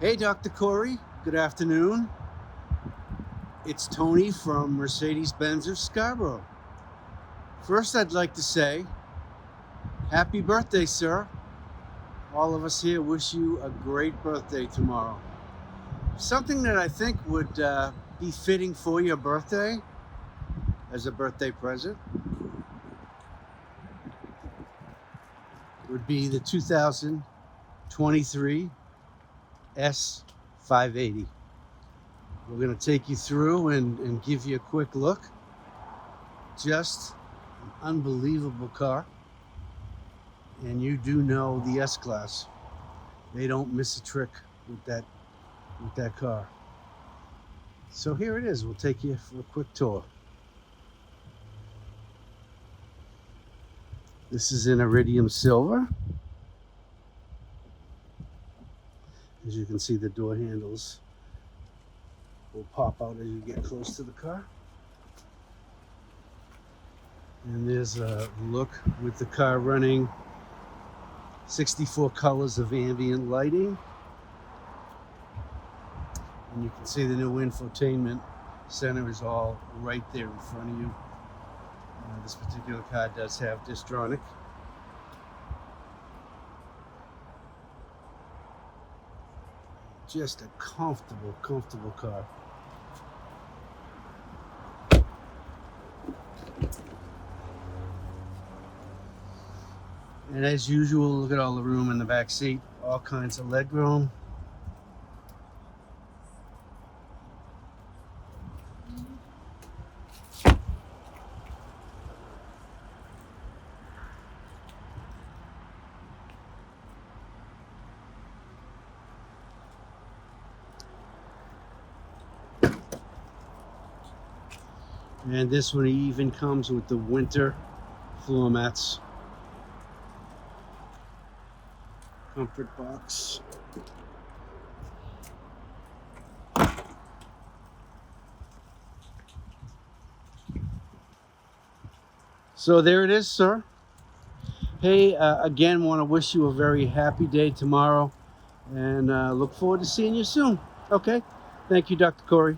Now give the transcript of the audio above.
Hey, Dr. Corey. Good afternoon. It's Tony from Mercedes-Benz of Scarborough. First, I'd like to say, happy birthday, sir. All of us here wish you a great birthday tomorrow. Something that I think would be fitting for your birthday as a birthday present would be the 2023 S-580. We're going to take you through and give you a quick look. Just an unbelievable car. And you do know the S-Class. They don't miss a trick with that car. So here it is. We'll take you for a quick tour. This is in iridium silver. As you can see, the door handles will pop out as you get close to the car. And there's a look with the car running 64 colors of ambient lighting. And you can see the new infotainment center is all right there in front of you. This particular car does have Distronic. Just a comfortable car. And as usual, look at all the room in the back seat, all kinds of legroom. And this one even comes with the winter floor mats. Comfort box. So there it is, sir. Hey, again, want to wish you a very happy day tomorrow, and look forward to seeing you soon. Okay? Thank you, Dr. Corey.